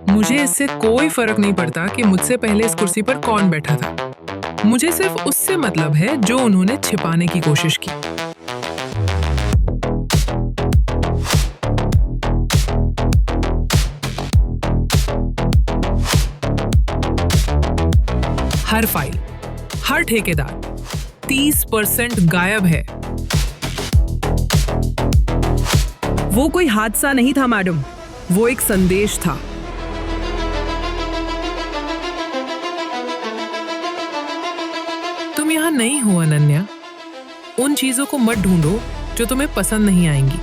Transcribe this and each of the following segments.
मुझे इससे कोई फर्क नहीं पड़ता कि मुझसे पहले इस कुर्सी पर कौन बैठा था। मुझे सिर्फ उससे मतलब है जो उन्होंने छिपाने की कोशिश की। हर फाइल, हर ठेकेदार, 30% गायब है। वो कोई हादसा नहीं था मैडम, वो एक संदेश था। तुम यहाँ नहीं हो अनन्या। उन चीजों को मत ढूंढो जो तुम्हें पसंद नहीं आएंगी।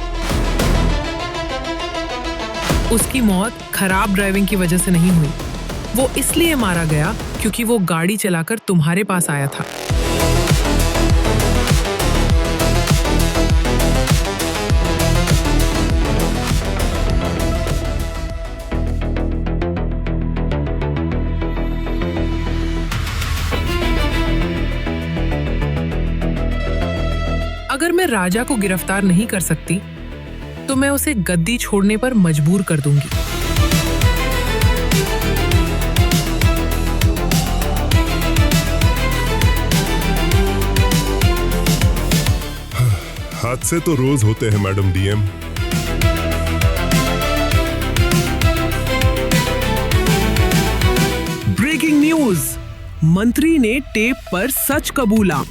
उसकी मौत खराब ड्राइविंग की वजह से नहीं हुई। वो इसलिए मारा गया क्योंकि वो गाड़ी चलाकर तुम्हारे पास आया था। अगर मैं राजा को गिरफ्तार नहीं कर सकती तो मैं उसे गद्दी छोड़ने पर मजबूर कर दूंगी। हादसे तो रोज होते हैं मैडम डीएम। ब्रेकिंग न्यूज, मंत्री ने टेप पर सच कबूला।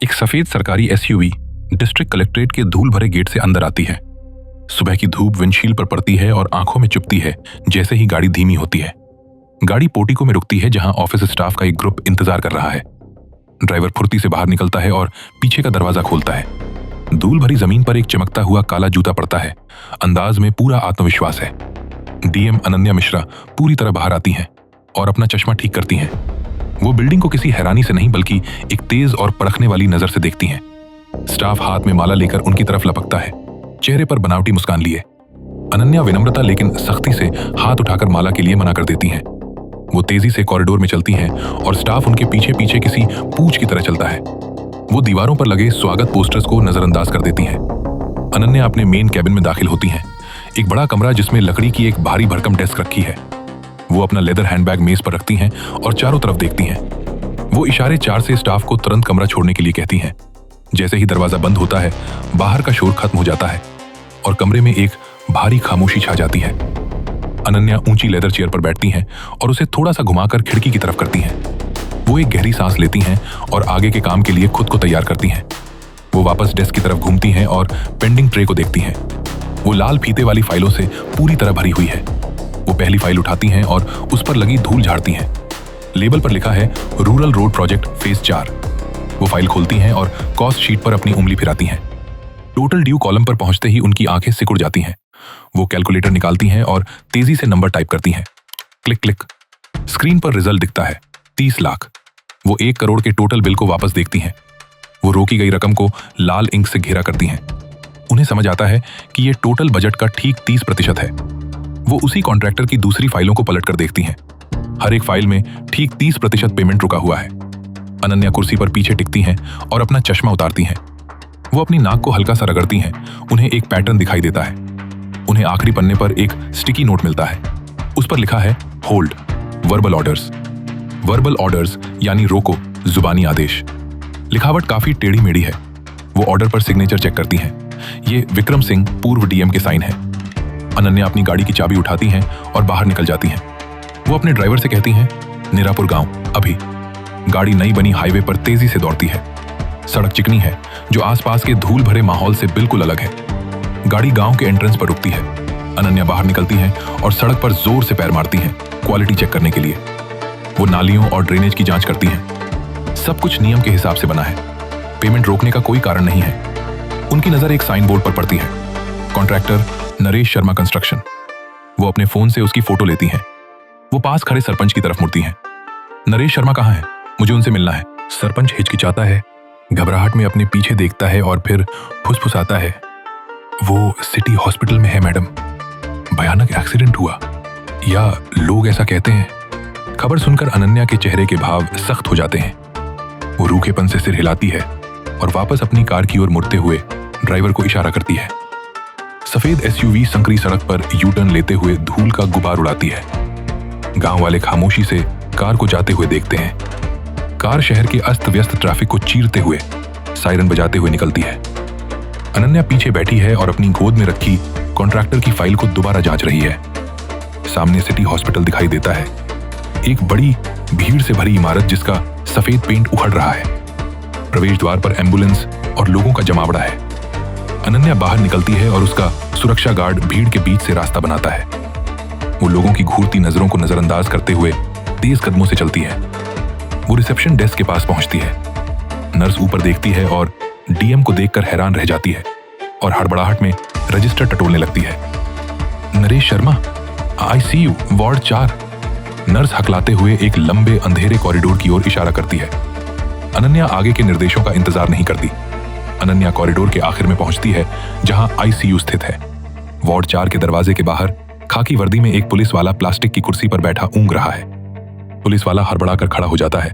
एक सफेद सरकारी एसयूवी डिस्ट्रिक्ट कलेक्ट्रेट के धूल भरे गेट से अंदर आती है। सुबह की धूप विंडशील्ड पर पड़ती है और आंखों में चुभती है जैसे ही गाड़ी धीमी होती है। गाड़ी पोर्टिको में रुकती है जहां ऑफिस स्टाफ का एक ग्रुप इंतजार कर रहा है। ड्राइवर फुर्ती से बाहर निकलता है और पीछे का दरवाजा खोलता है। धूल भरी जमीन पर एक चमकता हुआ काला जूता पड़ता है। अंदाज में पूरा आत्मविश्वास है। डीएम अनन्या मिश्रा पूरी तरह बाहर आती हैं और अपना चश्मा ठीक करती हैं। वो बिल्डिंग को किसी हैरानी से नहीं बल्कि एक तेज और परखने वाली नजर से देखती हैं। स्टाफ हाथ में माला लेकर उनकी तरफ लपकता है, चेहरे पर बनावटी मुस्कान लिए। अनन्या विनम्रता लेकिन सख्ती से हाथ उठाकर माला के लिए मना कर देती हैं। वो तेजी से कॉरिडोर में चलती हैं और स्टाफ उनके पीछे पीछे किसी पूंछ की तरह चलता है। वो दीवारों पर लगे स्वागत पोस्टर्स को नजरअंदाज कर देती हैं। अनन्या अपने मेन कैबिन में दाखिल होती हैं। एक बड़ा कमरा जिसमें लकड़ी की एक भारी भरकम डेस्क रखी है। वो अपना लेदर हैंडबैग मेज पर रखती हैं और चारों तरफ देखती हैं। वो इशारे 4 से स्टाफ को तुरंत कमरा छोड़ने के लिए कहती हैं। जैसे ही दरवाजा बंद होता है, बाहर का शोर खत्म हो जाता है और कमरे में एक भारी खामोशी छा जाती है। अनन्या ऊंची लेदर चेयर पर बैठती हैं और उसे थोड़ा सा घुमाकर खिड़की की तरफ करती हैं। वो एक गहरी सांस लेती हैं और आगे के काम के लिए खुद को तैयार करती हैं। वो वापस डेस्क की तरफ घूमती हैं और पेंडिंग ट्रे को देखती हैं। वो लाल फीते वाली फाइलों से पूरी तरह भरी हुई है। वो पहली फाइल उठाती हैं और उस पर लगी धूल झाड़ती हैं। लेबल पर लिखा है रूरल रोड प्रोजेक्ट फेज 4। वो फाइल खोलती हैं और कॉस्ट शीट पर अपनी उंगली फिराती हैं। टोटल ड्यू कॉलम पर पहुंचते ही उनकी आंखें सिकुड़ जाती हैं। वो कैलकुलेटर निकालती हैं और तेजी से नंबर टाइप करती हैं। Click click. स्क्रीन पर रिजल्ट दिखता है 30 लाख। वो 1 करोड़ के टोटल बिल को वापस देखती हैं। वो रोकी गई रकम को लाल इंक से घेरा करती हैं। उन्हें समझ आता है कि ये टोटल बजट का ठीक 30% है। वो उसी कॉन्ट्रैक्टर की दूसरी फाइलों को पलट कर देखती हैं। हर एक फाइल में ठीक 30% पेमेंट रुका हुआ है। अनन्या कुर्सी पर पीछे टिकती हैं और अपना चश्मा उतारती हैं। वो अपनी नाक को हल्का सा रगड़ती हैं। उन्हें एक पैटर्न दिखाई देता है। उन्हें आखिरी पन्ने पर एक स्टिकी नोट मिलता है। उस पर लिखा है hold verbal orders. Verbal orders यानी रोको, जुबानी आदेश। लिखावट काफी टेढ़ी मेढ़ी है। वो ऑर्डर पर सिग्नेचर चेक करती हैं। ये विक्रम सिंह पूर्व डीएम के साइन है। अनन्या अपनी गाड़ी की चाबी उठाती हैं और बाहर निकल जाती हैं। वो अपने ड्राइवर से कहती हैं, निरापुर गांव अभी। गाड़ी नई बनी हाईवे पर तेजी से दौड़ती है। सड़क चिकनी है जो आसपास के धूल भरे माहौल से बिल्कुल अलग है। गाड़ी गांव के एंट्रेंस पर रुकती है। अनन्या बाहर निकलती हैं और सड़क पर जोर से पैर मारती हैं क्वालिटी चेक करने के लिए। वो नालियों और ड्रेनेज की जांच करती हैं। सब कुछ नियम के हिसाब से बना है। पेमेंट रोकने का कोई कारण नहीं है। उनकी नजर एक साइन बोर्ड पर पड़ती है, कॉन्ट्रैक्टर नरेश शर्मा कंस्ट्रक्शन। वो अपने फोन से उसकी फोटो लेती हैं। वो पास खड़े सरपंच की तरफ मुड़ती हैं। नरेश शर्मा कहाँ है? मुझे उनसे मिलना है। सरपंच हिचकिचाता है, घबराहट में अपने पीछे देखता है और फिर फुसफुसाता है, वो सिटी हॉस्पिटल में है मैडम। भयानक एक्सीडेंट हुआ, या लोग ऐसा कहते हैं। खबर सुनकर अनन्या के चेहरे के भाव सख्त हो जाते हैं। वो रूखेपन से सिर हिलाती है और वापस अपनी कार की ओर मुड़ते हुए ड्राइवर को इशारा करती है। सफेद एसयूवी संकरी सड़क पर यू टर्न लेते हुए धूल का गुबार उड़ाती है। गांव वाले खामोशी से कार को जाते हुए देखते हैं। कार शहर के अस्त व्यस्त ट्रैफिक को चीरते हुए सायरन बजाते हुए निकलती है। अनन्या पीछे बैठी है और अपनी गोद में रखी कॉन्ट्रैक्टर की फाइल को दोबारा जांच रही है। सामने सिटी हॉस्पिटल दिखाई देता है, एक बड़ी भीड़ से भरी इमारत जिसका सफेद पेंट उखड़ रहा है। प्रवेश द्वार पर एम्बुलेंस और लोगों का जमावड़ा है। अनन्या बाहर निकलती है और उसका सुरक्षा गार्ड भीड़ के बीच से रास्ता बनाता है। वो लोगों की घूरती नजरों को नजरअंदाज करते हुए तेज कदमों से चलती है। वो रिसेप्शन डेस्क के पास पहुंचती है। नर्स ऊपर देखती है और डीएम को देखकर हैरान रह जाती है और हड़बड़ाहट में रजिस्टर टटोलने लगती है। Naresh Sharma, ICU ward 4। Nurse हकलाते हुए एक लंबे अंधेरे कॉरिडोर की ओर इशारा करती है। अनन्या आगे के निर्देशों का इंतजार नहीं करती। अनन्या कॉरिडोर के आखिर में पहुंचती है जहां आईसीयू स्थित है। वार्ड 4 के दरवाजे के बाहर खाकी वर्दी में एक पुलिस वाला प्लास्टिक की कुर्सी पर बैठा ऊँग रहा है। पुलिस वाला हड़बड़ाकर खड़ा हो जाता है,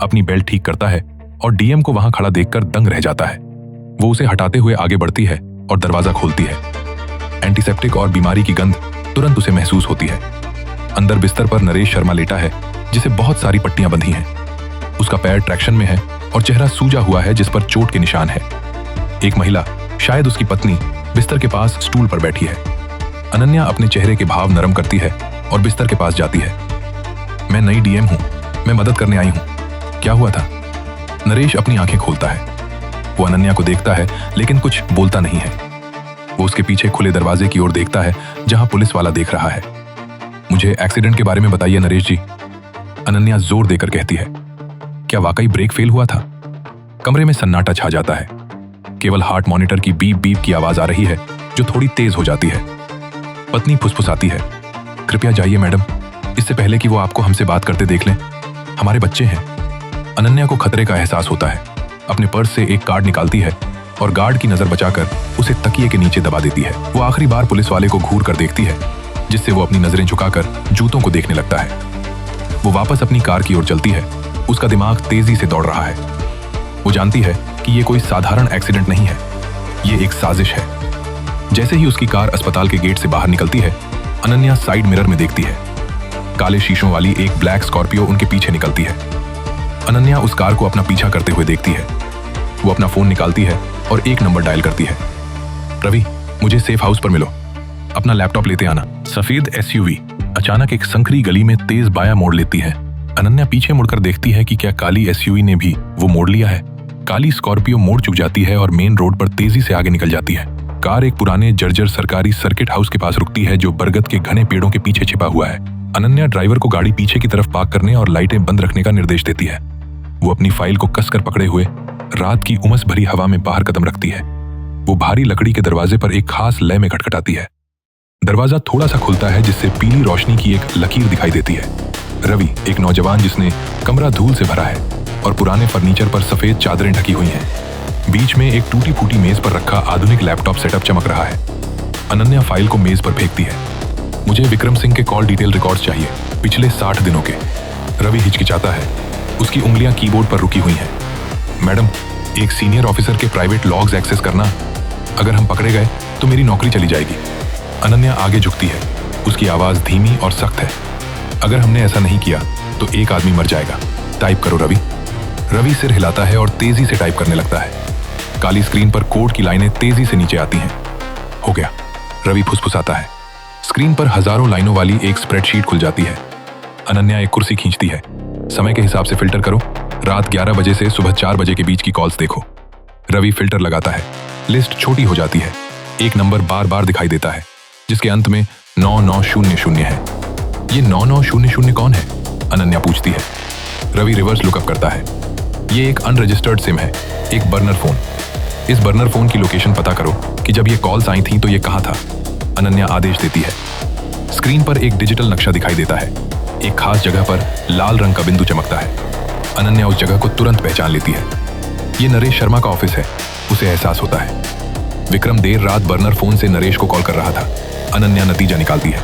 अपनी बेल्ट ठीक करता है और डीएम को वहां खड़ा देखकर दंग रह जाता है। वो उसे हटाते हुए आगे बढ़ती है और दरवाजा खोलती है। एंटीसेप्टिक और बीमारी की गंध तुरंत उसे महसूस होती है। अंदर बिस्तर पर नरेश शर्मा लेटा है, जिसे बहुत सारी पट्टियां बंधी हैं। उसका पैर ट्रैक्शन में है और चेहरा सूजा हुआ है, जिस पर चोट के निशान है। एक महिला, शायद उसकी पत्नी, बिस्तर के पास स्टूल पर बैठी है। अनन्या अपने चेहरे के भाव नरम करती है और बिस्तर के पास जाती है। मैं नई डीएम हूं, मैं मदद करने आई हूं। क्या हुआ था? नरेश अपनी आंखें खोलता है। वो अनन्या को देखता है लेकिन कुछ बोलता नहीं है। वो उसके पीछे खुले दरवाजे की ओर देखता है जहां पुलिस वाला देख रहा है। मुझे एक्सीडेंट के बारे में बताइए नरेश जी, अनन्या जोर देकर कहती है। क्या वाकई ब्रेक फेल हुआ था? कमरे में सन्नाटा छा जाता है। केवल हार्ट मॉनिटर की बीप बीप की आवाज आ रही है, जो थोड़ी तेज हो जाती है। पत्नी फुसफुसाती है, कृपया जाइए मैडम, इससे पहले कि वो आपको हमसे बात करते देख लें। हमारे बच्चे हैं। अनन्या को खतरे का एहसास होता है। अपने पर्स से एक कार्ड निकालती है और गार्ड की नजर बचाकर उसे तकिए के नीचे दबा देती है। वो आखिरी बार पुलिस वाले को घूर कर देखती है, जिससे वो अपनी नजरें झुकाकर जूतों को देखने लगता है। वो वापस अपनी कार की ओर चलती है। उसका दिमाग तेजी से दौड़ रहा है। वो जानती है कि ये कोई साधारण एक्सीडेंट नहीं है, ये एक साजिश है। जैसे ही उसकी कार अस्पताल के गेट से बाहर निकलती है, अनन्या साइड मिरर में देखती है। काले शीशों वाली एक ब्लैक स्कॉर्पियो उनके पीछे निकलती है। अनन्या उस कार को अपना पीछा करते हुए देखती है। वो अपना फोन निकालती है और एक नंबर डायल करती है। रवि, मुझे सेफ हाउस पर मिलो, अपना लैपटॉप लेते आना। सफेद एसयूवी अचानक एक संकरी गली में तेज बायां मोड़ लेती है। अनन्या पीछे मुड़कर देखती है कि क्या काली एसयूवी ने भी वो मोड़ लिया है। काली स्कॉर्पियो मोड़ चुक जाती है और मेन रोड पर तेजी से आगे निकल जाती है। कार एक पुराने जर्जर सरकारी सर्किट हाउस के पास रुकती है, जो बरगद के घने पेड़ों के पीछे छिपा हुआ है। अनन्या ड्राइवर को गाड़ी पीछे की तरफ पार्क करने और लाइटें बंद रखने का निर्देश देती है। वो अपनी फाइल को कसकर पकड़े हुए रात की उमस भरी हवा में बाहर कदम रखती है। वो भारी लकड़ी के दरवाजे पर एक खास लय में खटखटाती है। दरवाजा थोड़ा सा खुलता है, जिससे पीली रोशनी की एक लकीर दिखाई देती है। रवि, एक नौजवान जिसने कमरा धूल से भरा है और पुराने फर्नीचर पर सफेद चादरें ढकी हुई हैं। बीच में एक टूटी फूटी मेज पर रखा आधुनिक लैपटॉप सेटअप चमक रहा है। अनन्या फाइल को मेज पर फेंकती है। मुझे विक्रम सिंह के कॉल डिटेल रिकॉर्ड्स चाहिए, पिछले 60 दिनों के। रवि हिचकिचाता है। उसकी उंगलियां कीबोर्ड पर रुकी हुई हैं। मैडम, एक सीनियर ऑफिसर के प्राइवेट लॉग्स एक्सेस करना, अगर हम पकड़े गए तो मेरी नौकरी चली जाएगी। अनन्या आगे झुकती है। उसकी आवाज धीमी और सख्त है। अगर हमने ऐसा नहीं किया तो एक आदमी मर जाएगा। टाइप करो रवि। रवि सिर हिलाता है और तेजी से टाइप करने लगता है। काली स्क्रीन पर कोड की लाइनें तेजी से नीचे आती हैं। हो गया, रवि फुसफुसाता है। स्क्रीन पर हजारों लाइनों वाली एक स्प्रेडशीट खुल जाती है। अनन्या एक कुर्सी खींचती है। समय के हिसाब से फिल्टर करो। रात 11 बजे से सुबह 4 बजे के बीच की कॉल्स देखो। रवि फिल्टर लगाता है। लिस्ट छोटी हो जाती है। एक नंबर बार बार दिखाई देता है, जिसके अंत में 9900 है। ये 9900 कौन है? अनन्या पूछती है। रवि रिवर्स लुकअप करता है। ये एक अनरजिस्टर्ड सिम है, एक बर्नर फोन। इस बर्नर फोन की लोकेशन पता करो कि जब ये कॉल्स आई थी तो ये कहाँ था। अनन्या आदेश देती है। स्क्रीन पर एक डिजिटल नक्शा दिखाई देता है। एक खास जगह पर लाल रंग का बिंदु चमकता है। अनन्या उस जगह को तुरंत पहचान लेती है। ये नरेश शर्मा का ऑफिस है, उसे एहसास होता है। विक्रम देर रात बर्नर फोन से नरेश को कॉल कर रहा था। अनन्या नतीजा निकालती है।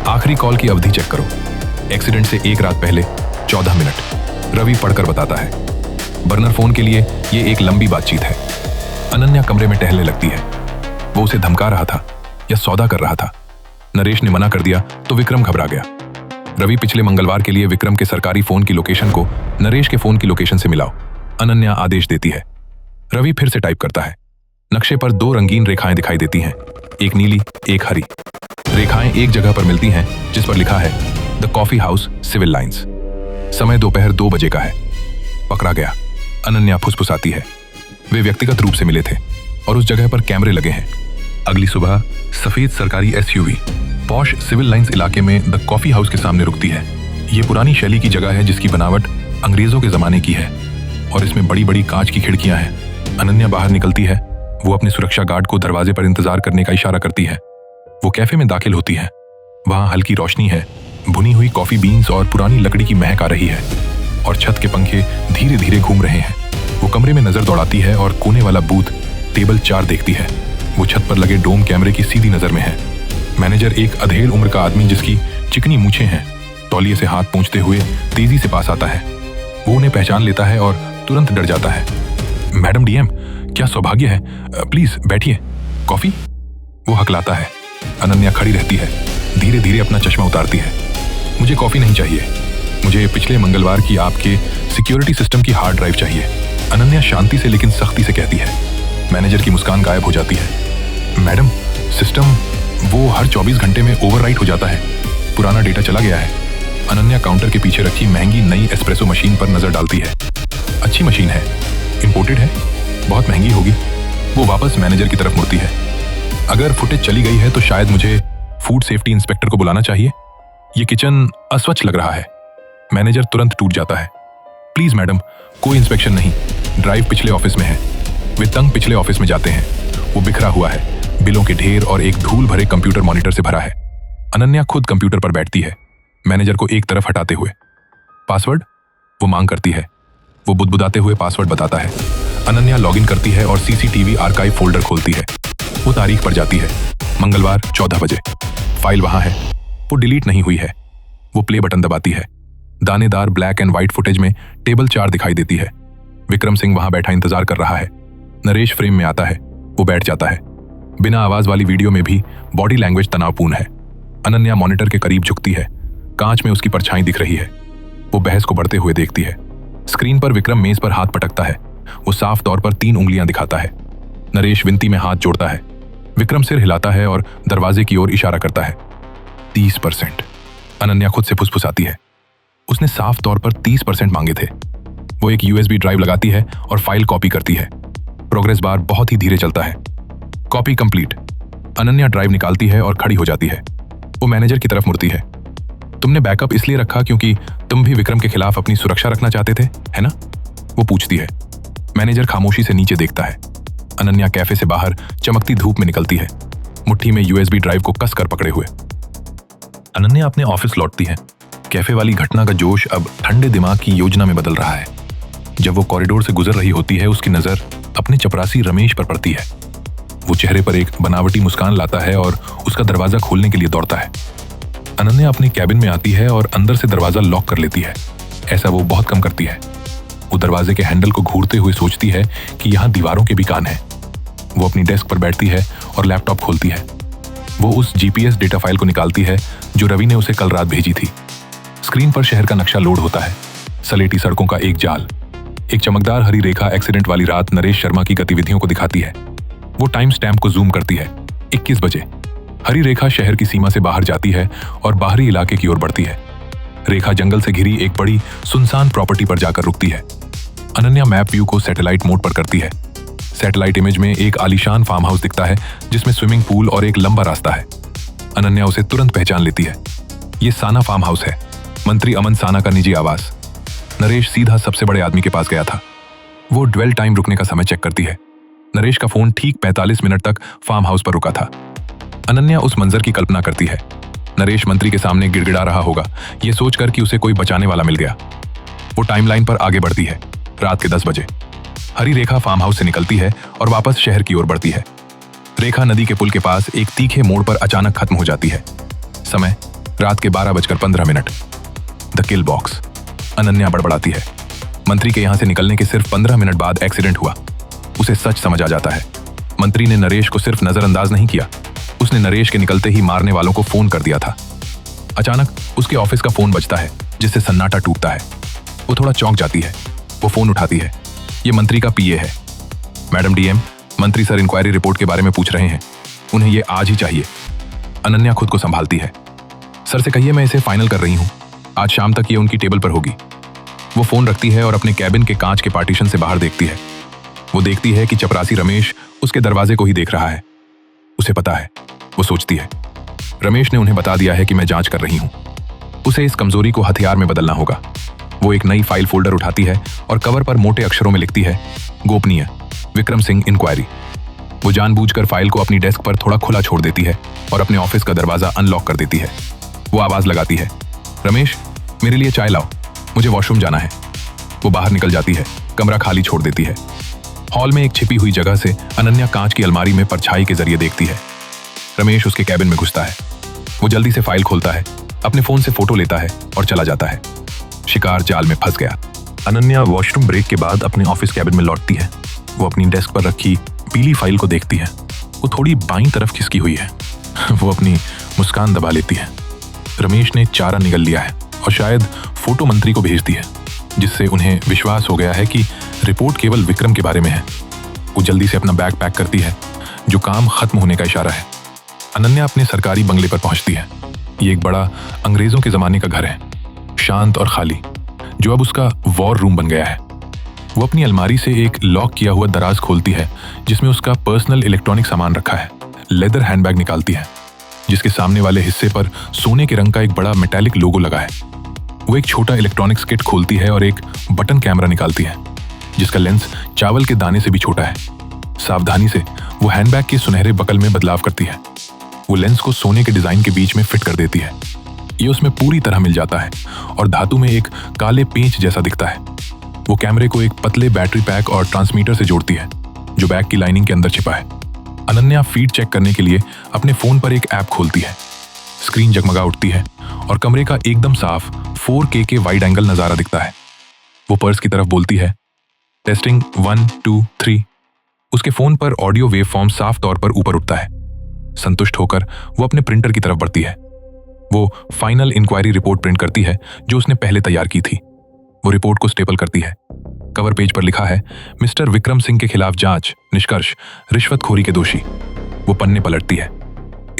आखिरी कॉल की अवधि चेक करो। एक्सीडेंट से 1 रात पहले 14 मिनट। रवि पढ़कर बताता है। बर्नर फोन के लिए ये एक लंबी बातचीत है। अनन्या कमरे में टहलने लगती है। वो उसे धमका रहा था या सौदा कर रहा था। नरेश ने मना कर दिया तो विक्रम घबरा गया। रवि पिछले मंगलवार के लिए विक्रम के सरकारी फोन की लोकेशन को नरेश के फोन की लोकेशन से मिलाओ। अनन्या आदेश देती है। रवि फिर से टाइप करता है। नक्शे पर 2 रंगीन रेखाएं दिखाई देती हैं, एक नीली एक हरी। रेखाएं एक जगह पर मिलती हैं जिस पर लिखा है the coffee house Civil Lines. समय दोपहर 2 बजे का है। पकड़ा गया। अनन्या फुसफुसाती है। वे व्यक्तिगत रूप से मिले थे और उस जगह पर कैमरे लगे हैं। अगली सुबह सफेद सरकारी एसयूवी पॉश सिविल लाइंस इलाके में द कॉफी हाउस के सामने रुकती है। ये पुरानी शैली की जगह है जिसकी बनावट अंग्रेजों के जमाने की है और इसमें बड़ी बड़ी कांच की खिड़कियां हैं। अनन्या बाहर निकलती है। वो अपने सुरक्षा गार्ड को दरवाजे पर इंतजार करने का इशारा करती है। वो कैफे में दाखिल होती है। वहां हल्की रोशनी है। भुनी हुई कॉफी बीन्स और पुरानी लकड़ी की महक आ रही है और छत के पंखे धीरे धीरे घूम रहे हैं। वो कमरे में नजर दौड़ाती है और कोने वाला बूथ टेबल 4 देखती है। वो छत पर लगे डोम कैमरे की सीधी नजर में है। मैनेजर एक अधेड़ उम्र का आदमी जिसकी चिकनी मूछें हैं, तौलिए से हाथ पोंछते हुए तेजी से पास आता है। वो उन्हें पहचान लेता है और तुरंत डर जाता है। मैडम डीएम, क्या सौभाग्य है, प्लीज बैठिए। कॉफी? वो हकलाता है। अनन्या खड़ी रहती है। धीरे धीरे अपना चश्मा उतारती है। मुझे कॉफी नहीं चाहिए। मुझे पिछले मंगलवार की आपके सिक्योरिटी सिस्टम की हार्ड ड्राइव चाहिए। अनन्या शांति से लेकिन सख्ती से कहती है। मैनेजर की मुस्कान गायब हो जाती है। मैडम, सिस्टम वो हर 24 घंटे में ओवरराइट हो जाता है। पुराना डेटा चला गया है। अनन्या काउंटर के पीछे रखी महंगी नई एस्प्रेसो मशीन पर नजर डालती है। अच्छी मशीन है, इंपोर्टेड है, बहुत महंगी होगी। वो वापस मैनेजर की तरफ मुड़ती है। अगर फुटेज चली गई है तो शायद मुझे फूड सेफ्टी इंस्पेक्टर को बुलाना चाहिए। ये किचन अस्वच्छ लग रहा है। मैनेजर तुरंत टूट जाता है। प्लीज मैडम, कोई इंस्पेक्शन नहीं। ड्राइव पिछले ऑफिस में है। वे तंग पिछले ऑफिस में जाते हैं। वो बिखरा हुआ है, बिलों के ढेर और एक धूल भरे कंप्यूटर मॉनिटर से भरा है। अनन्या खुद कंप्यूटर पर बैठती है, मैनेजर को एक तरफ हटाते हुए। पासवर्ड? वो मांग करती है। वो बुदबुदाते हुए पासवर्ड बताता है। अनन्या लॉगिन करती है और सीसीटीवी आर्काइव फोल्डर खोलती है। वो तारीख पर जाती है, मंगलवार 14 बजे। फाइल वहां है, वो डिलीट नहीं हुई है। वो प्ले बटन दबाती है। दानेदार ब्लैक एंड व्हाइट फुटेज में टेबल 4 दिखाई देती है। विक्रम सिंह वहां बैठा इंतजार कर रहा है। नरेश फ्रेम में आता है। वो बैठ जाता है। बिना आवाज वाली वीडियो में भी बॉडी लैंग्वेज तनावपूर्ण है। अनन्या मॉनिटर के करीब झुकती है। कांच में उसकी परछाई दिख रही है। वो बहस को बढ़ते हुए देखती है। स्क्रीन पर विक्रम मेज पर हाथ पटकता है। वो साफ तौर पर 3 उंगलियां दिखाता है। नरेश विनती में हाथ जोड़ता है। विक्रम सिर हिलाता है और दरवाजे की ओर इशारा करता है। 30%। अनन्या खुद से फुसफुसाती है। उसने साफ तौर पर 30% मांगे थे। वो एक यूएसबी ड्राइव लगाती है और फाइल कॉपी करती है। प्रोग्रेस बार बहुत ही धीरे चलता है। Copy complete. अनन्या ड्राइव निकालती है और खड़ी हो जाती है। वो मैनेजर की तरफ मुड़ती है। तुमने बैकअप इसलिए रखा क्योंकि तुम भी विक्रम के खिलाफ अपनी सुरक्षा रखना चाहते थे, है ना? वो पूछती है। मैनेजर खामोशी से नीचे देखता है। अनन्या कैफे से बाहर चमकती धूप में निकलती है, मुट्ठी में यूएसबी ड्राइव को कसकर पकड़े हुए। अनन्या अपने ऑफिस लौटती है। कैफे वाली घटना का जोश अब ठंडे दिमाग की योजना में बदल रहा है। जब वो कॉरिडोर से गुजर रही होती है, उसकी नजर अपने चपरासी रमेश पर पड़ती है। वो चेहरे पर एक बनावटी मुस्कान लाता है और उसका दरवाजा खोलने के लिए दौड़ता है। अनन्या अपने कैबिन में आती है और अंदर से दरवाजा लॉक कर लेती है। ऐसा वो बहुत कम करती है। वो दरवाजे के हैंडल को घूरते हुए सोचती है कि यहाँ दीवारों के भी कान हैं। वो अपनी डेस्क पर बैठती है और लैपटॉप खोलती है। वो उस जीपीएस डेटा फाइल को निकालती है जो रवि ने उसे कल रात भेजी थी। स्क्रीन पर शहर का नक्शा लोड होता है। सलेटी सड़कों का एक जाल। एक चमकदार हरी रेखा एक्सीडेंट वाली रात नरेश शर्मा की गतिविधियों को दिखाती है। वो टाइम स्टैम्प को जूम करती है। 21 बजे। हरी रेखा शहर की सीमा से बाहर जाती है और बाहरी इलाके की ओर बढ़ती है। रेखा जंगल से घिरी एक बड़ी सुनसान प्रॉपर्टी पर जाकर रुकती है। अनन्या मैप व्यू को सैटेलाइट मोड पर करती है। सैटेलाइट इमेज में एक आलीशान फार्म हाउस दिखता है जिसमें स्विमिंग पूल और एक लंबा रास्ता है। अनन्या उसे तुरंत पहचान लेती है। ये साना फार्म हाउस है, मंत्री अमन साना का निजी आवास। नरेश सीधा सबसे बड़े आदमी के पास गया था। वो ड्वेल टाइम रुकने का समय चेक करती है। नरेश का फोन ठीक 45 मिनट तक फार्म हाउस पर रुका था। अनन्या उस मंजर की कल्पना करती है। नरेश मंत्री के सामने गिड़गिड़ा रहा होगा, ये सोचकर कि उसे कोई बचाने वाला मिल गया। वो टाइमलाइन पर आगे बढ़ती है। रात के 10 बजे हरी रेखा फार्म हाउस से निकलती है और वापस शहर की ओर बढ़ती है। रेखा नदी के पुल के पास एक तीखे मोड़ पर अचानक खत्म हो जाती है। समय रात के 12:15। The kill box. अनन्या बड़बड़ाती है। मंत्री के यहां से निकलने के सिर्फ 15 मिनट बाद एक्सीडेंट हुआ। उसे सच समझ आ जाता है। मंत्री ने नरेश को सिर्फ नजरअंदाज नहीं किया, उसने नरेश के निकलते ही मारने वालों को फोन कर दिया था। अचानक उसके ऑफिस का फोन बजता है, जिससे सन्नाटा टूटता है। वो थोड़ा चौंक जाती है। वो फोन उठाती है। ये मंत्री का पीए है। मैडम डीएम, मंत्री सर इंक्वायरी रिपोर्ट के बारे में पूछ रहे हैं, उन्हें ये आज ही चाहिए। अनन्या खुद को संभालती है। सर से कहिए मैं इसे फाइनल कर रही हूँ, आज शाम तक ये उनकी टेबल पर होगी। वो फोन रखती है और अपने कैबिन के कांच के पार्टीशन से बाहर देखती है। वो देखती है कि चपरासी रमेश उसके दरवाजे को ही देख रहा है। उसे पता है, वो सोचती है, रमेश ने उन्हें बता दिया है कि मैं जांच कर रही हूं। उसे इस कमजोरी को हथियार में बदलना होगा। वो एक नई फाइल फोल्डर उठाती है और कवर पर मोटे अक्षरों में लिखती है, गोपनीय, विक्रम सिंह इंक्वायरी। वो जानबूझकर फाइल को अपनी डेस्क पर थोड़ा खुला छोड़ देती है और अपने ऑफिस का दरवाजा अनलॉक कर देती है। वो आवाज लगाती है, रमेश, मेरे लिए चाय लाओ, मुझे वॉशरूम जाना है। वो बाहर निकल जाती है, कमरा खाली छोड़ देती है। हॉल में एक छिपी हुई जगह से अनन्या कांच की अलमारी में परछाई के जरिए देखती है। रमेश उसके कैबिन में घुसता है। वो जल्दी से फाइल खोलता है, अपने फोन से फोटो लेता है और चला जाता है। शिकार जाल में फंस गया। अनन्या वॉशरूम ब्रेक के बाद अपने ऑफिस कैबिन में लौटती है। वो अपनी डेस्क पर रखी पीली फाइल को देखती है। वो थोड़ी बाईं तरफ खिसकी हुई है। वो अपनी मुस्कान दबा लेती है। रमेश ने चारा निगल लिया है और शायद फोटो मंत्री को भेज दी है, जिससे उन्हें विश्वास हो गया है कि रिपोर्ट केवल विक्रम के बारे में है। वो जल्दी से अपना बैग पैक करती है, जो काम खत्म होने का इशारा है। अनन्या अपने सरकारी बंगले पर पहुंचती है। ये एक बड़ा अंग्रेजों के जमाने का घर है, शांत और खाली, जो अब उसका वॉर रूम बन गया है। वो अपनी अलमारी से एक लॉक किया हुआ दराज खोलती है, जिसमें उसका पर्सनल इलेक्ट्रॉनिक सामान रखा है। लेदर हैंडबैग निकालती है, जिसके सामने वाले हिस्से पर सोने के रंग का एक बड़ा मेटालिक लोगो लगा है। वो एक छोटा इलेक्ट्रॉनिक्स किट खोलती है और एक बटन कैमरा निकालती है, जिसका लेंस चावल के दाने से भी छोटा है। सावधानी से वो हैंडबैग के सुनहरे बकल में बदलाव करती है। वो लेंस को सोने के डिजाइन के बीच में फिट कर देती है। ये उसमें पूरी तरह मिल जाता है और धातु में एक काले पेंच जैसा दिखता है। वो कैमरे को एक पतले बैटरी पैक और ट्रांसमीटर से जोड़ती है, जो बैग की लाइनिंग के अंदर छिपा है। अनन्या फीड चेक करने के लिए अपने फोन पर एक ऐप खोलती है। स्क्रीन जगमगा उठती है और कमरे का एकदम साफ 4K के वाइड एंगल नजारा दिखता है। वो पर्स की तरफ बोलती है, टेस्टिंग 1 2 3। उसके फोन पर ऑडियो वेव फॉर्म साफ तौर पर ऊपर उठता है। संतुष्ट होकर वो अपने प्रिंटर की तरफ बढ़ती है। वो फाइनल इंक्वायरी रिपोर्ट प्रिंट करती है, जो उसने पहले तैयार की थी। वो रिपोर्ट को स्टेपल करती है। कवर पेज पर लिखा है, मिस्टर विक्रम सिंह के खिलाफ जांच, निष्कर्ष, रिश्वतखोरी के दोषी। वो पन्ने पलटती है।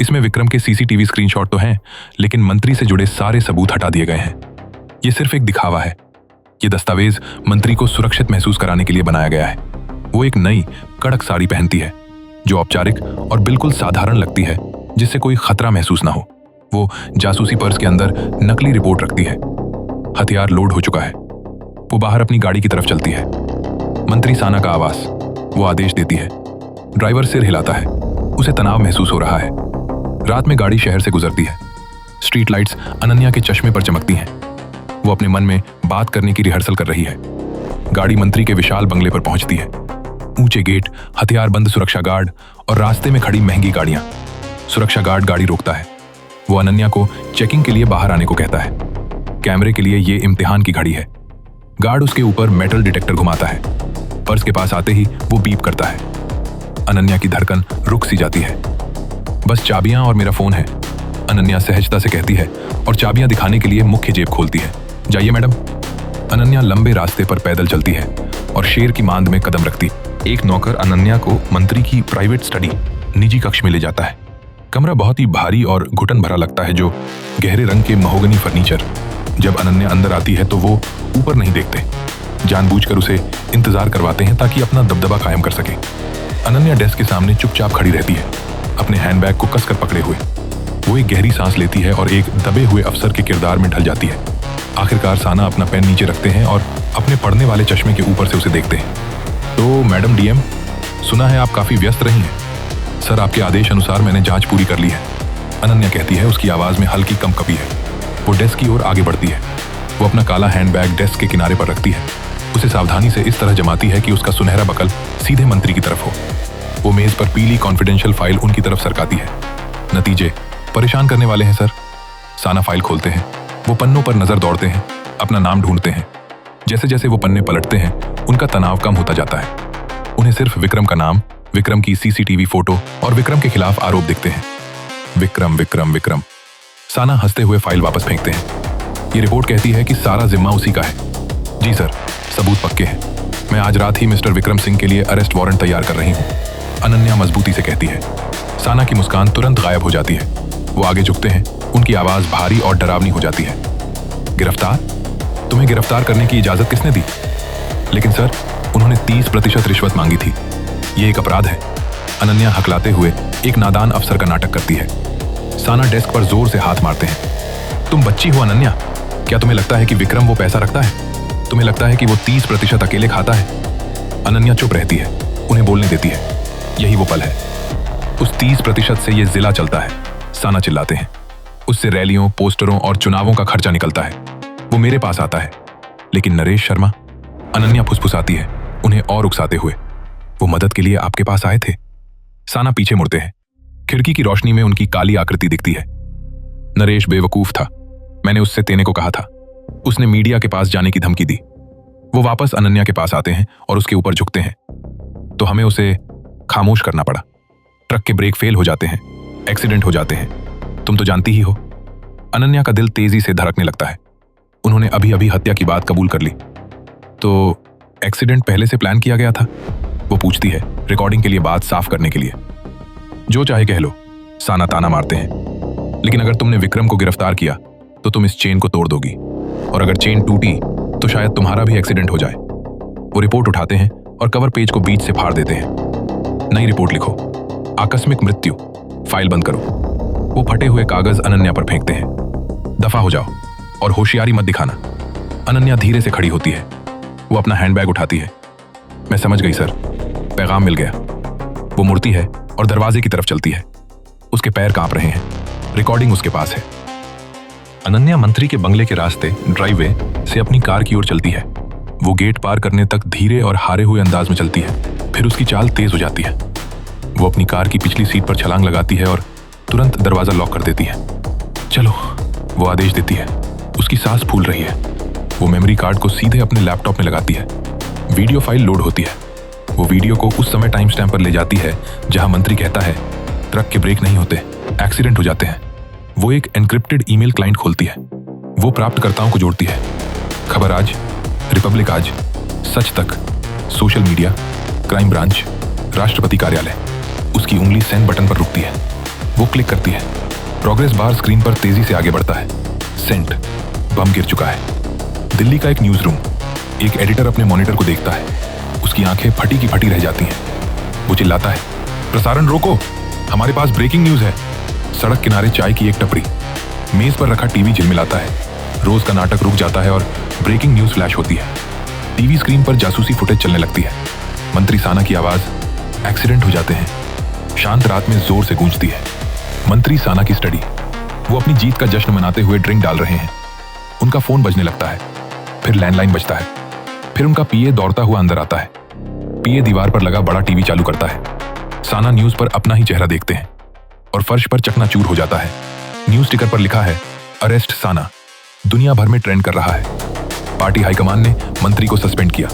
इसमें विक्रम के सीसीटीवी स्क्रीनशॉट तो हैं, लेकिन मंत्री से जुड़े सारे सबूत हटा दिए गए हैं। ये सिर्फ एक दिखावा है। ये दस्तावेज मंत्री को सुरक्षित महसूस कराने के लिए बनाया गया है। वो एक नई कड़क साड़ी पहनती है, जो औपचारिक और बिल्कुल साधारण लगती है, जिससे कोई खतरा महसूस ना हो। वो जासूसी पर्स के अंदर नकली रिपोर्ट रखती है। हथियार लोड हो चुका है। वो बाहर अपनी गाड़ी की तरफ चलती है। मंत्री साना का आवास। वो आदेश देती है। ड्राइवर सिर हिलाता है। उसे तनाव महसूस हो रहा है। रात में गाड़ी शहर से गुजरती है। स्ट्रीट लाइट्स अनन्या के चश्मे पर चमकती हैं। वो अपने मन में बात करने की रिहर्सल कर रही है। गाड़ी मंत्री के विशाल बंगले पर पहुंचती है। ऊंचे गेट, हथियारबंद सुरक्षा गार्ड और रास्ते में खड़ी महंगी गाड़ियां। सुरक्षा गार्ड गाड़ी रोकता है। वो अनन्या को चेकिंग के लिए बाहर आने को कहता है। कैमरे के लिए ये इम्तिहान की घड़ी है। गार्ड उसके ऊपर मेटल डिटेक्टर घुमाता है। पर्स के पास आते ही वो बीप करता है। अनन्या की धड़कन रुक सी जाती है। बस चाबियां और मेरा फोन है, अनन्या सहजता से कहती है और चाबियां दिखाने के लिए मुख्य जेब खोलती है। जाइए मैडम। अनन्या लंबे रास्ते पर पैदल चलती है और शेर की मांद में कदम रखती। एक नौकर अनन्या को मंत्री की प्राइवेट स्टडी, निजी कक्ष में ले जाता है। कमरा बहुत ही भारी और घुटन भरा लगता है, जो गहरे रंग के महोगनी फर्नीचर। जब अनन्या अंदर आती है तो वो ऊपर नहीं देखते, जानबूझकर उसे इंतजार करवाते हैं ताकि अपना दबदबा कायम कर सके। अनन्या डेस्क के सामने चुपचाप खड़ी रहती है, अपने हैंडबैग को कसकर पकड़े हुए। वो एक गहरी सांस लेती है और एक दबे हुए अफसर के किरदार में ढल जाती है। आखिरकार साना अपना पेन नीचे रखते हैं और अपने पढ़ने वाले चश्मे के ऊपर से उसे देखते हैं। तो मैडम डीएम, सुना है आप काफी व्यस्त रही हैं। सर, आपके आदेश अनुसार मैंने जांच पूरी कर ली है, अनन्या कहती है। उसकी आवाज में हल्की कंपकपी है। वो डेस्क की ओर आगे बढ़ती है। वो अपना काला हैंडबैग डेस्क के किनारे पर रखती है। उसे सावधानी से इस तरह जमाती है कि उसका सुनहरा बकल सीधे मंत्री की तरफ हो। वो मेज पर पीली कॉन्फिडेंशियल फाइल उनकी तरफ सरकाती है। नतीजे परेशान करने वाले हैं सर। साना फाइल खोलते हैं, वो पन्नों पर नजर दौड़ते हैं, अपना नाम ढूंढते हैं। जैसे जैसे वो पन्ने पलटते हैं, उनका तनाव कम होता जाता है। उन्हें सिर्फ विक्रम का नाम, विक्रम की सीसीटीवी फोटो और विक्रम के खिलाफ आरोप दिखते हैं। विक्रम विक्रम विक्रम। साना हंसते हुए फाइल वापस फेंकते हैं। ये रिपोर्ट कहती है कि सारा जिम्मा उसी का है। जी सर, सबूत पक्के हैं। मैं आज रात ही मिस्टर विक्रम सिंह के लिए अरेस्ट वारंट तैयार कर रही हूँ, अनन्या मजबूती से कहती है। साना की मुस्कान तुरंत गायब हो जाती है। वो आगे झुकते हैं, उनकी आवाज भारी और डरावनी हो जाती है। गिरफ्तार? तुम्हें गिरफ्तार करने की इजाजत किसने दी? लेकिन सर, उन्होंने 30% रिश्वत मांगी थी। ये एक अपराध है। अनन्या हकलाते हुए एक नादान अफसर का नाटक करती है। साना डेस्क पर जोर से हाथ मारते हैं। तुम बच्ची हो अनन्या, क्या तुम्हें लगता है कि विक्रम वो पैसा रखता है? तुम्हें लगता है कि वो 30% अकेले खाता है? अनन्या चुप रहती है, उन्हें बोलने देती है। यही वो पल है। उस 30% से ये जिला चलता है, साना चिल्लाते हैं। उससे रैलियों, पोस्टरों और चुनावों का खर्चा निकलता है। वो मेरे पास आता है। लेकिन नरेश शर्मा, अनन्या फुसफुसाती है, उन्हें और उकसाते हुए। वो मदद के लिए आपके पास आए थे? साना पीछे मुड़ते हैं। खिड़की की रोशनी में उनकी काली आकृति दिखती है। नरेश बेवकूफ था। मैंने उससे तेने को कहा था। उसने मीडिया के पास जाने की धमकी दी। वो वापस अनन्या के पास आते हैं और उसके ऊपर झुकते हैं। तो हमें उसे खामोश करना पड़ा। ट्रक के ब्रेक फेल हो जाते हैं, एक्सीडेंट हो जाते हैं। तुम तो जानती ही हो। अनन्या का दिल तेजी से धड़कने लगता है। उन्होंने अभी अभी हत्या की बात कबूल कर ली। तो एक्सीडेंट पहले से प्लान किया गया था? वो पूछती है, रिकॉर्डिंग के लिए बात साफ करने के लिए। जो चाहे कह लो, साना ताना मारते हैं। लेकिन अगर तुमने विक्रम को गिरफ्तार किया तो तुम इस चेन को तोड़ दोगी, और अगर चेन टूटी तो शायद तुम्हारा भी एक्सीडेंट हो जाए। वो रिपोर्ट उठाते हैं और कवर पेज को बीच से फाड़ देते हैं। नई रिपोर्ट लिखो, आकस्मिक मृत्यु, फाइल बंद करो। वो फटे हुए कागज अनन्या पर फेंकते हैं। दफा हो जाओ और होशियारी मत दिखाना। अनन्या धीरे से खड़ी होती है। वो अपना हैंडबैग उठाती है। मैं समझ गई सर, पैगाम मिल गया। वो मुड़ती है और दरवाजे की तरफ चलती है। उसके पैर कांप रहे हैं। रिकॉर्डिंग उसके पास है। अनन्या मंत्री के बंगले के रास्ते ड्राइववे से अपनी कार की ओर चलती है। वो गेट पार करने तक धीरे और हारे हुए अंदाज में चलती है। फिर उसकी चाल तेज हो जाती है। वो अपनी कार की पिछली सीट पर छलांग लगाती है और तुरंत दरवाजा लॉक कर देती है। चलो, वो आदेश देती है। उसकी सांस फूल रही है। वो मेमोरी कार्ड को सीधे अपने लैपटॉप में लगाती है। वीडियो फाइल लोड होती है। वो वीडियो को उस समय टाइम स्टैम्प पर ले जाती है जहां मंत्री कहता है, ट्रक के ब्रेक नहीं होते, एक्सीडेंट हो जाते हैं। वो एक एनक्रिप्टेड ईमेल क्लाइंट खोलती है। वो प्राप्तकर्ताओं को जोड़ती है। खबर आज, रिपब्लिक आज, सच तक, सोशल मीडिया, क्राइम ब्रांच, राष्ट्रपति कार्यालय। उसकी उंगली सेंड बटन पर रुकती है। वो क्लिक करती है। प्रोग्रेस बार स्क्रीन पर तेजी से आगे बढ़ता है। सेंट, बम गिर चुका है। दिल्ली का एक न्यूज रूम। एक एडिटर अपने मॉनिटर को देखता है। उसकी आंखें फटी की फटी रह जाती हैं। वो चिल्लाता है, प्रसारण रोको, हमारे पास ब्रेकिंग न्यूज है। सड़क किनारे चाय की एक टपरी, मेज पर रखा टीवी झिलमिलाता है। रोज का नाटक रुक जाता है और ब्रेकिंग न्यूज फ्लैश होती है। टीवी स्क्रीन पर जासूसी फुटेज चलने लगती है। मंत्री साना की आवाज, एक्सीडेंट हो जाते हैं, शांत रात में जोर से गूंजती है। मंत्री साना की स्टडी। वो अपनी जीत का जश्न मनाते हुए ड्रिंक डाल रहे हैं। उनका फोन बजने लगता है। फिर लैंडलाइन बजता है। फिर उनका पीए दौड़ता हुआ अंदर आता है। पीए दीवार पर लगा बड़ा टीवी चालू करता है। साना न्यूज पर अपना ही चेहरा देखते हैं और फर्श पर चकनाचूर हो जाता है। न्यूज स्टिकर पर लिखा है, अरेस्ट साना। दुनिया भर में ट्रेंड कर रहा है। पार्टी हाईकमान ने मंत्री को सस्पेंड किया।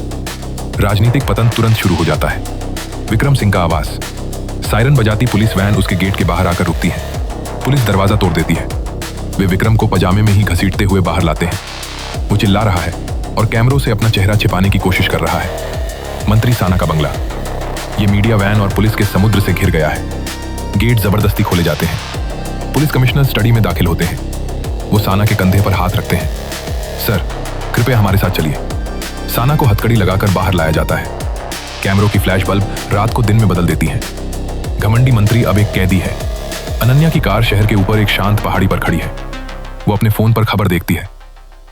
राजनीतिक पतन तुरंत शुरू हो जाता है। विक्रम सिंह का आवाज। सायरन बजाती पुलिस वैन उसके गेट के बाहर आकर रुकती है। पुलिस दरवाजा तोड़ देती है। वे विक्रम को पजामे में ही घसीटते हुए बाहर लाते हैं। वो चिल्ला रहा है और कैमरों से अपना चेहरा छिपाने की कोशिश कर रहा है। मंत्री साना का बंगला। ये मीडिया वैन और पुलिस के समुद्र से घिर गया है। गेट जबरदस्ती खोले जाते हैं। पुलिस कमिश्नर स्टडी में दाखिल होते हैं। वो साना के कंधे पर हाथ रखते हैं। सर, कृपया हमारे साथ चलिए। साना को हथकड़ी लगाकर बाहर लाया जाता है। कैमरों की फ्लैश बल्ब रात को दिन में बदल देती हैं। घमंडी मंत्री अब एक कैदी है। अनन्या की कार शहर के ऊपर एक शांत पहाड़ी पर खड़ी है। वो अपने फोन पर खबर देखती है।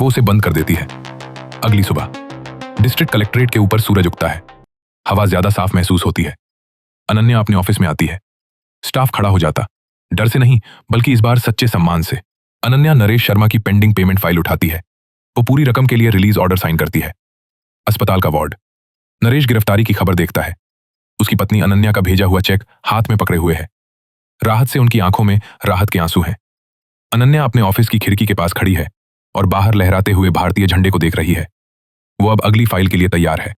वो उसे बंद कर देती है। अगली सुबह डिस्ट्रिक्ट कलेक्ट्रेट के ऊपर सूरज उगता है। हवा ज्यादा साफ महसूस होती है। अनन्या अपने ऑफिस में आती है। स्टाफ खड़ा हो जाता, डर से नहीं बल्कि इस बार सच्चे सम्मान से। अनन्या नरेश शर्मा की पेंडिंग पेमेंट फाइल उठाती है। वो पूरी रकम के लिए रिलीज ऑर्डर साइन करती है। अस्पताल का वार्ड। नरेश गिरफ्तारी की खबर देखता है। उसकी पत्नी अनन्या का भेजा हुआ चेक हाथ में पकड़े हुए है। राहत से उनकी आंखों में राहत के आंसू हैं। अनन्या अपने ऑफिस की खिड़की के पास खड़ी है और बाहर लहराते हुए भारतीय झंडे को देख रही है। वो अब अगली फाइल के लिए तैयार है।